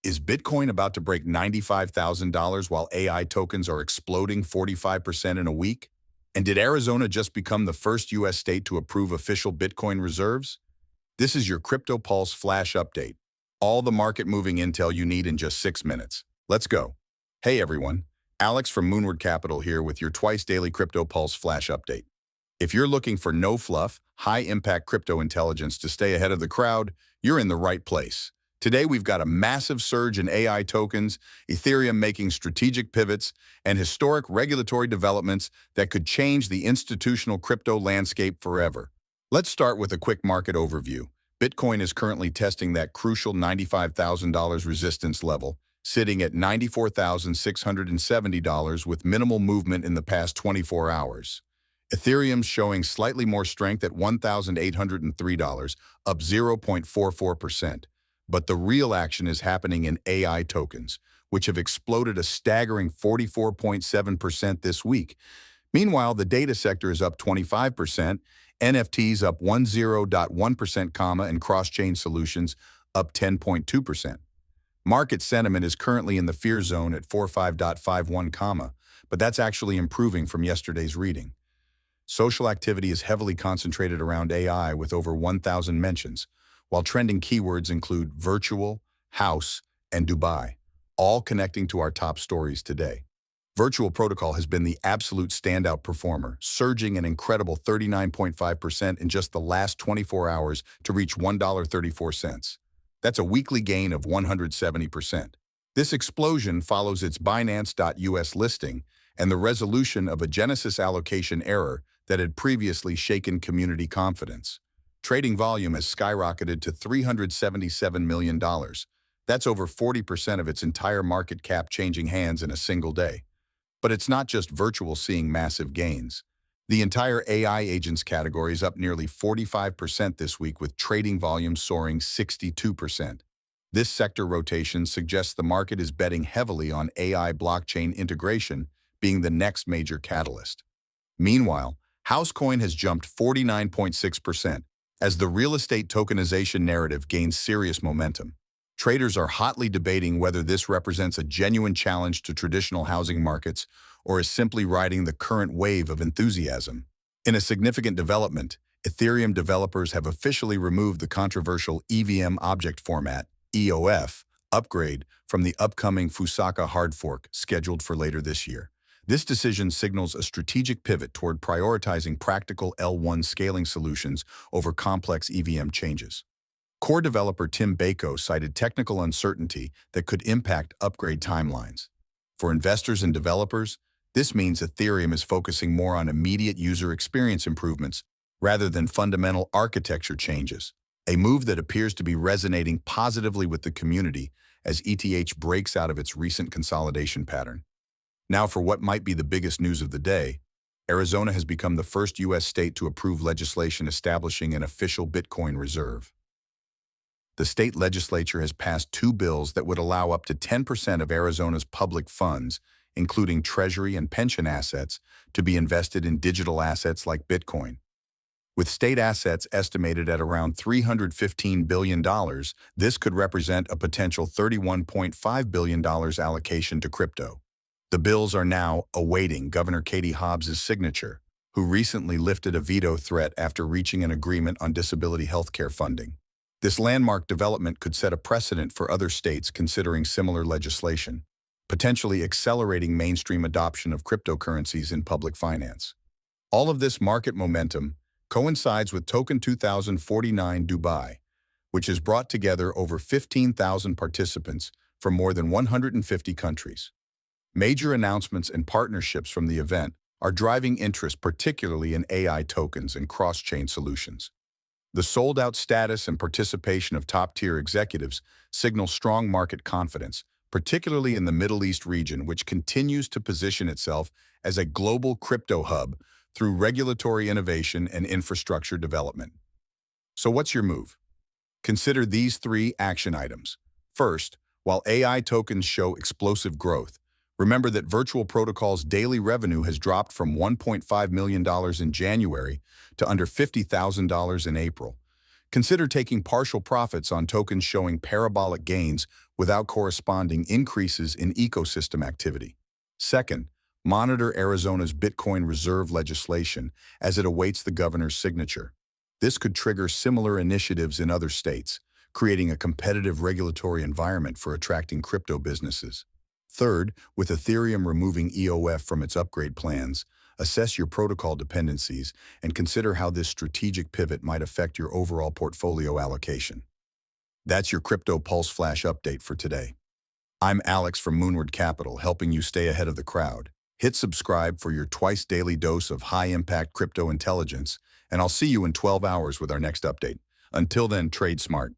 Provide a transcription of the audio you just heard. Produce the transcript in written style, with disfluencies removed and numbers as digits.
Is Bitcoin about to break $95,000 while AI tokens are exploding 45% in a week? And did Arizona just become the first U.S. state to approve official Bitcoin reserves? This is your Crypto Pulse Flash Update. All the market-moving intel you need in just 6 minutes. Let's go. Hey everyone, Alex from Moonward Capital here with your twice-daily Crypto Pulse Flash Update. If you're looking for no-fluff, high-impact crypto intelligence to stay ahead of the crowd, you're in the right place. Today, we've got a massive surge in AI tokens, Ethereum making strategic pivots, and historic regulatory developments that could change the institutional crypto landscape forever. Let's start with a quick market overview. Bitcoin is currently testing that crucial $95,000 resistance level, sitting at $94,670 with minimal movement in the past 24 hours. Ethereum's showing slightly more strength at $1,803, up 0.44%. But the real action is happening in AI tokens, which have exploded a staggering 44.7% this week. Meanwhile, the data sector is up 25%, NFTs up 10.1%, and cross-chain solutions up 10.2%. Market sentiment is currently in the fear zone at 45.51, but that's actually improving from yesterday's reading. Social activity is heavily concentrated around AI with over 1,000 mentions, while trending keywords include virtual, house, and Dubai, all connecting to our top stories today. Virtual Protocol has been the absolute standout performer, surging an incredible 39.5% in just the last 24 hours to reach $1.34. That's a weekly gain of 170%. This explosion follows its Binance.US listing and the resolution of a Genesis allocation error that had previously shaken community confidence. Trading volume has skyrocketed to $377 million. That's over 40% of its entire market cap changing hands in a single day. But it's not just virtual seeing massive gains. The entire AI agents category is up nearly 45% this week, with trading volume soaring 62%. This sector rotation suggests the market is betting heavily on AI blockchain integration being the next major catalyst. Meanwhile, Housecoin has jumped 49.6%. as the real estate tokenization narrative gains serious momentum. Traders are hotly debating whether this represents a genuine challenge to traditional housing markets or is simply riding the current wave of enthusiasm. In a significant development, Ethereum developers have officially removed the controversial EVM object format, EOF, upgrade from the upcoming Fusaka hard fork scheduled for later this year. This decision signals a strategic pivot toward prioritizing practical L1 scaling solutions over complex EVM changes. Core developer Tim Bako cited technical uncertainty that could impact upgrade timelines. For investors and developers, this means Ethereum is focusing more on immediate user experience improvements rather than fundamental architecture changes, a move that appears to be resonating positively with the community as ETH breaks out of its recent consolidation pattern. Now for what might be the biggest news of the day, Arizona has become the first U.S. state to approve legislation establishing an official Bitcoin reserve. The state legislature has passed 2 bills that would allow up to 10% of Arizona's public funds, including treasury and pension assets, to be invested in digital assets like Bitcoin. With state assets estimated at around $315 billion, this could represent a potential $31.5 billion allocation to crypto. The bills are now awaiting Governor Katie Hobbs' signature, who recently lifted a veto threat after reaching an agreement on disability health care funding. This landmark development could set a precedent for other states considering similar legislation, potentially accelerating mainstream adoption of cryptocurrencies in public finance. All of this market momentum coincides with Token 2049 Dubai, which has brought together over 15,000 participants from more than 150 countries. Major announcements and partnerships from the event are driving interest particularly in AI tokens and cross-chain solutions. The sold-out status and participation of top-tier executives signal strong market confidence, particularly in the Middle East region, which continues to position itself as a global crypto hub through regulatory innovation and infrastructure development. So what's your move? Consider these 3 action items. First, while AI tokens show explosive growth, remember that Virtual Protocol's daily revenue has dropped from $1.5 million in January to under $50,000 in April. Consider taking partial profits on tokens showing parabolic gains without corresponding increases in ecosystem activity. Second, monitor Arizona's Bitcoin reserve legislation as it awaits the governor's signature. This could trigger similar initiatives in other states, creating a competitive regulatory environment for attracting crypto businesses. Third, with Ethereum removing EOF from its upgrade plans, assess your protocol dependencies and consider how this strategic pivot might affect your overall portfolio allocation. That's your Crypto Pulse Flash update for today. I'm Alex from Moonward Capital, helping you stay ahead of the crowd. Hit subscribe for your twice-daily dose of high-impact crypto intelligence, and I'll see you in 12 hours with our next update. Until then, trade smart.